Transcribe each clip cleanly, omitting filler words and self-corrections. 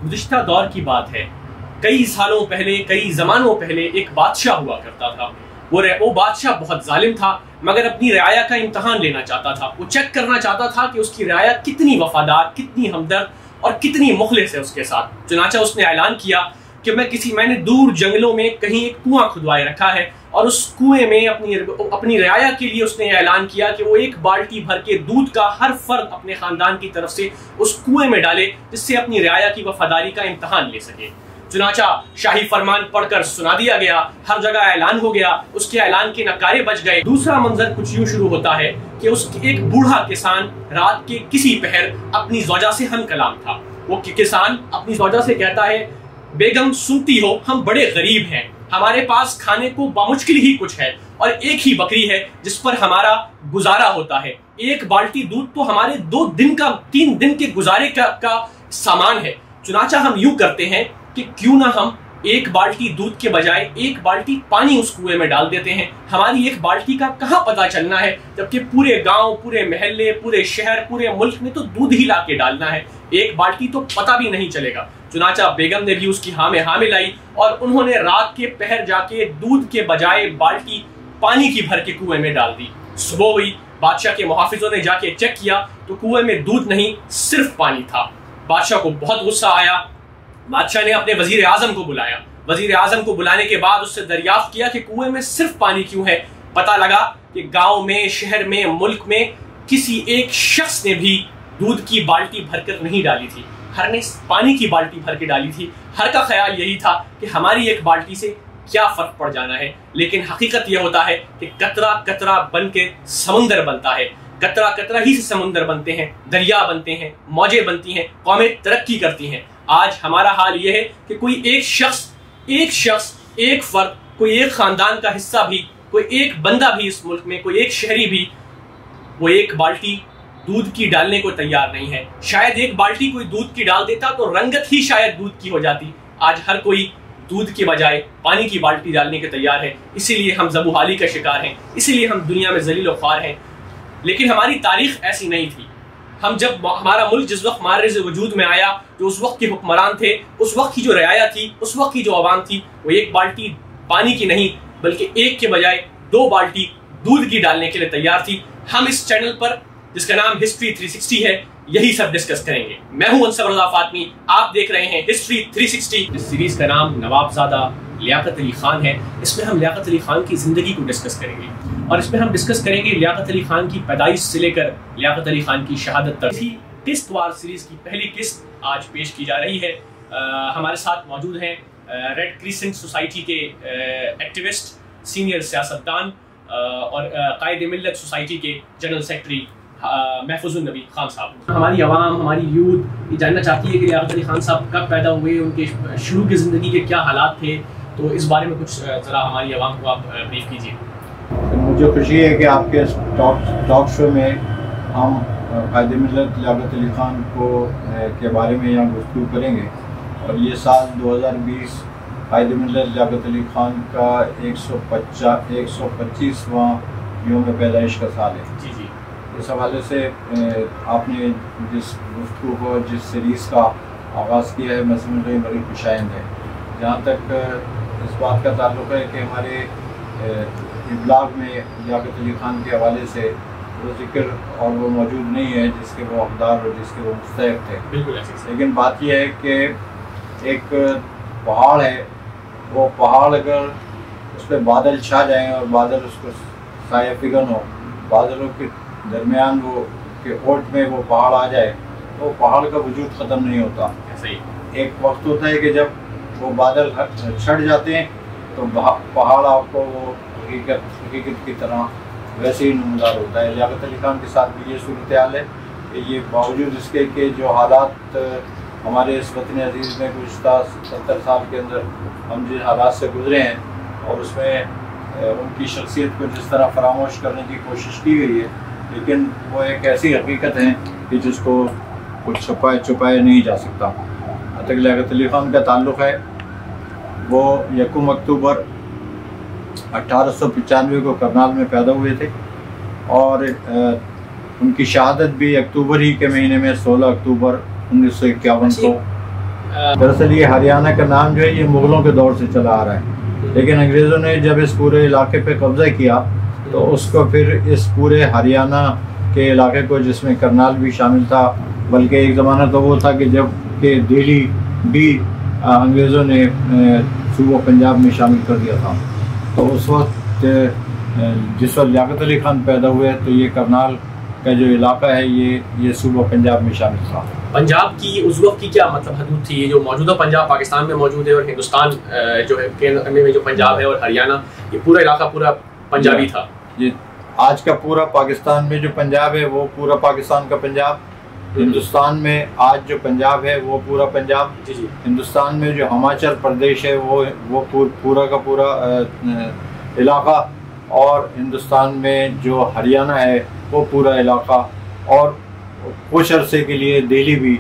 गुज़िश्ता दौर की बात है। कई सालों पहले, कई ज़मानों पहले एक बादशाह हुआ करता था। वो बादशाह बहुत जालिम था, मगर अपनी रियाया का इम्तहान लेना चाहता था। वो चेक करना चाहता था कि उसकी रियाया कितनी वफादार, कितनी हमदर्द और कितनी मुखलिस है उसके साथ। चुनाचा उसने ऐलान किया कि मैंने दूर जंगलों में कहीं एक कुआं खुदवाए रखा है, और उस कुएं में अपनी रियाया के लिए उसने ऐलान किया कि वो एक बाल्टी भर के दूध का हर फर्द अपने खानदान की तरफ से उस कुएं में डाले, जिससे अपनी रियाया की वफादारी का इम्तहान ले सके। चुनाचा शाही फरमान पढ़कर सुना दिया गया, हर जगह ऐलान हो गया, उसके ऐलान के नकारे बज गए। दूसरा मंजर कुछ यूं शुरू होता है कि एक बूढ़ा किसान रात के किसी पहर अपनी ज़ौजा से हम कलाम था। वो किसान अपनी ज़ौजा से कहता है, बेगम सुनती हो, हम बड़े गरीब हैं, हमारे पास खाने को बामुश्किल ही कुछ है, और एक ही बकरी है जिस पर हमारा गुजारा होता है। एक बाल्टी दूध तो हमारे 3 दिन के गुजारे का सामान है। चुनाचा हम यूं करते हैं कि क्यों ना हम एक बाल्टी दूध के बजाय एक बाल्टी पानी उस कुएं में डाल देते हैं। हमारी एक बाल्टी का कहाँ पता चलना है, जबकि पूरे गांव, पूरे महल्ले, पूरे शहर, पूरे मुल्क में तो दूध ही लाके डालना है। एक बाल्टी तो पता भी नहीं चलेगा। चुनाचा बेगम ने भी उसकी हाँ में हाँ मिलाई, और उन्होंने रात के पहर जाके दूध के बजाय बाल्टी पानी की भर के कुएं में डाल दी। सुबह हुई, बादशाह के मुहाफिजों ने जाके चेक किया तो कुएं में दूध नहीं, सिर्फ पानी था। बादशाह को बहुत गुस्सा आया। बादशाह ने अपने वजीर आजम को बुलाया। वजीर आजम को बुलाने के बाद उससे दरियाफ्त किया कि कुएं में सिर्फ पानी क्यों है। पता लगा कि गांव में, शहर में, मुल्क में किसी एक शख्स ने भी दूध की बाल्टी भरकर नहीं डाली थी। हर ने पानी की बाल्टी भर के डाली थी। हर का ख्याल यही था कि हमारी एक बाल्टी से क्या फर्क पड़ जाना है, लेकिन हकीकत यह होता है कि कतरा कतरा बन के समुंदर बनता है। कतरा कतरा ही से समुंदर बनते हैं, दरिया बनते हैं, मौजें बनती हैं, कौमें तरक्की करती हैं। आज हमारा हाल यह है कि कोई एक शख्स, एक फर्द, कोई एक खानदान का हिस्सा भी, कोई एक बंदा भी इस मुल्क में, कोई एक शहरी भी, वो एक बाल्टी दूध की डालने को तैयार नहीं है। शायद एक बाल्टी कोई दूध की डाल देता तो रंगत ही शायद दूध की हो जाती। आज हर कोई दूध के बजाय पानी की बाल्टी डालने के तैयार है। इसीलिए हम ज़बूहाली का शिकार हैं, इसीलिए हम दुनिया में ज़लील ख्वार हैं। लेकिन हमारी तारीख ऐसी नहीं थी। हम जब हमारा मुल्क जिस वक्त हमारे से वजूद में आया, जो उस वक्त के हुक्मरान थे, उस वक्त की जो रियाया थी, उस वक्त की जो आवाम थी, वो एक बाल्टी पानी की नहीं बल्कि एक के बजाय 2 बाल्टी दूध की डालने के लिए तैयार थी। हम इस चैनल पर, जिसका नाम हिस्ट्री 360 है, यही सब डिस्कस करेंगे। मैं हूं अंसर रज़ा फातमी, आप देख रहे हैं हिस्ट्री 360। इस सीरीज का नाम नवाबजादा लियाकत अली खान है। इसमें हम लियाकत अली खान की जिंदगी को डिस्कस करेंगे, और इसमें हम डिस्कस करेंगे लियाकत अली खान की पैदाइश से लेकर लियाकत अली खान की शहादत तक। इसी किस्तवार सीरीज की पहली किस्त आज पेश की जा रही है। हमारे साथ मौजूद हैं रेड क्रिसेंट सोसाइटी के एक्टिविस्ट, सीनियर सियासतदान और कायदे मिल्लत सोसाइटी के जनरल सेक्रेटरी महफूजुन नबी खान साहब। हमारी आवाम, हमारी यूथ ये जानना चाहती है कि लियाकत अली खान साहब कब पैदा हुए, उनके शुरू की ज़िंदगी के क्या हालात थे, तो इस बारे में कुछ ज़रा हमारी आवाम को आप ब्रीफ कीजिए। मुझे खुशी है कि आपके टॉक शो में हम कायदे मिल्लत लियाकत अली खान के बारे में यहाँ गुफ्तगू करेंगे। और ये साल 2020 कायदे मिल्लत लियाकत अली खान का 125वां यौम पैदाइश का साल है। जी जी। इस हवाले से आपने जिस गुफ्तगू को, जिस सीरीज़ का आगाज़ किया है, मैं समझ रही बड़ी खुशाइंद है। जहाँ तक इस बात का ताल्लुक़ है कि हमारे ब्लॉग में लियाकत अली खान के हवाले से वो जिक्र और वो मौजूद नहीं है जिसके वो हकदार और जिसके वो मुस्तहिक़ थे। बिल्कुल ऐसे। लेकिन बात यह है कि एक पहाड़ है, वो पहाड़ अगर उस पर बादल छा जाएँ और बादल उसको साया फिगन हो, बादलों के दरमियान वो के ओट में वो पहाड़ आ जाए, तो पहाड़ का वजूद ख़त्म नहीं होता। सही। एक वक्त होता है कि जब वो बादल छट जाते हैं तो पहाड़ आपको वो हकीकत की तरह वैसे ही नमूदार होता है। लियाकत अली खान के साथ भी ये सूरत हाल है कि ये बावजूद इसके कि जो हालात हमारे इस वतन अजीज़ में गुज़श्ता 70 साल के अंदर हम जिन हालात से गुजरे हैं, और उसमें उनकी शख्सियत को जिस तरह फरामोश करने की कोशिश की गई है, लेकिन वो एक ऐसी हकीकत है कि जिसको कुछ छुपाया नहीं जा सकता। तक लियाकत अली खान का ताल्लुक़ है, वो 1 अक्टूबर 1895 को करनाल में पैदा हुए थे, और उनकी शहादत भी अक्टूबर ही के महीने में 16 अक्टूबर 1951 को दरअसल ये हरियाणा का नाम जो है ये मुगलों के दौर से चला आ रहा है, लेकिन अंग्रेज़ों ने जब इस पूरे इलाके पे कब्जा किया तो उसको फिर इस पूरे हरियाणा के इलाके को, जिसमें करनाल भी शामिल था, बल्कि एक ज़माना तो वो था कि जब कि दिल्ली भी अंग्रेज़ों ने सूबा पंजाब में शामिल कर दिया था। तो उस वक्त जिस वक्त लियाकत अली खान पैदा हुए तो ये करनाल का जो इलाका है ये सूबा पंजाब में शामिल था। पंजाब की उस वक्त की क्या मतलब हदूद थी? ये जो मौजूदा पंजाब पाकिस्तान में मौजूद है और हिंदुस्तान जो है केंद्र में जो पंजाब है और हरियाणा, ये पूरा इलाका पूरा पंजाबी था। ये आज का पूरा पाकिस्तान में जो पंजाब है वो पूरा पाकिस्तान का पंजाब, हिंदुस्तान में आज जो पंजाब है वो पूरा पंजाब, हिंदुस्तान में जो हिमाचल प्रदेश है वो पूरा का पूरा इलाका, और हिंदुस्तान में जो हरियाणा है वो पूरा इलाका, और कुछ अरसे के लिए दिल्ली भी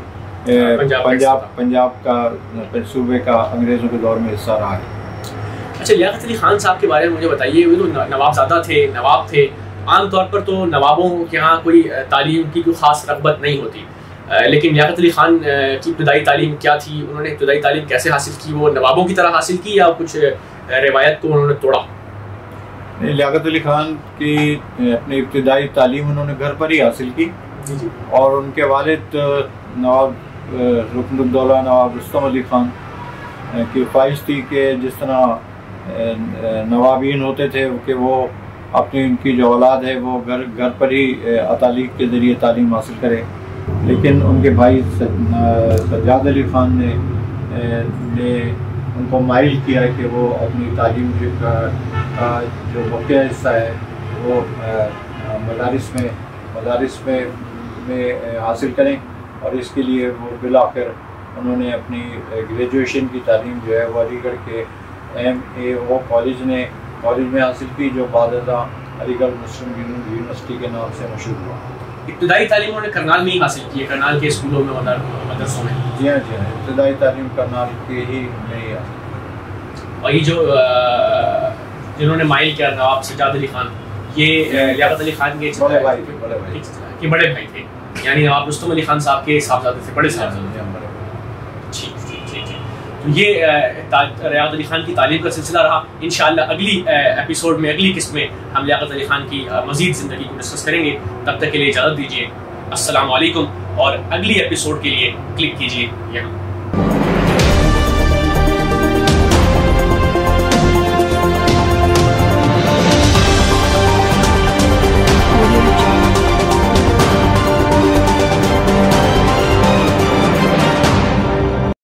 पंजाब का सूबे का अंग्रेज़ों के दौर में हिस्सा रहा है। अच्छा, लियाकत अली खान साहब के बारे में मुझे बताइए। वो तो नवाबजादा थे, नवाब थे। आमतौर पर तो नवाबों के यहाँ कोई तालीम की कोई ख़ास रग़बत नहीं होती, लेकिन लियाकत अली खान की इब्तदाई तालीम क्या थी? उन्होंने इब्तदाई तालीम कैसे हासिल की? वो नवाबों की तरह हासिल की या कुछ रिवायत को उन्होंने तोड़ा? लियाकत अली खान की अपनी इब्तदाई तालीम उन्होंने घर पर ही हासिल की, और उनके वालिद नवाब रुकनुद्दौला नवाब रुस्तम अली खान की ख्वाहिश थी कि जिस तरह नवाबीन होते थे कि वो अपनी उनकी जो औलाद है वो घर पर ही अतालीक के ज़रिए तालीम हासिल करे, लेकिन उनके भाई सज्जाद अली खान ने उनको माइल किया कि वो अपनी तालीम का जो बकिया हिस्सा है वो मदारिस में हासिल करें, और इसके लिए वो बिलाखिर उन्होंने अपनी ग्रेजुएशन की तालीम जो है वो अलीगढ़ के MAO कॉलेज में हासिल की, जो बाद अलीगढ़ मुस्लिम यूनिवर्सिटी के नाम से मशहूर हुआ। इब्तदाई तालीम उन्होंने करनाल में ही हासिल की है, करनाल के स्कूलों में, मदरसों में? जी हाँ, इब्तदाई तालीम करनाल के ही में ही हासिल। और ये जो जिन्होंने माइल किया नवाब सज्जाद अली खान, ये लियाकत अली खान के बड़े भाई थे, यानी नवाब रुस्तम अली खान साहब के साहबजादे थे, बड़े साहबजादे। ठीक। तो ये लियाकत अली खान की तालीम का सिलसिला रहा। इंशाअल्लाह अगली एपिसोड में, अगली किस्त में हम लियाकत अली खान की मज़ीद ज़िंदगी को डिस्कस करेंगे। तब तक के लिए इजाज़त दीजिए। अस्सलाम वालेकुम, और अगली एपिसोड के लिए क्लिक कीजिए यहाँ।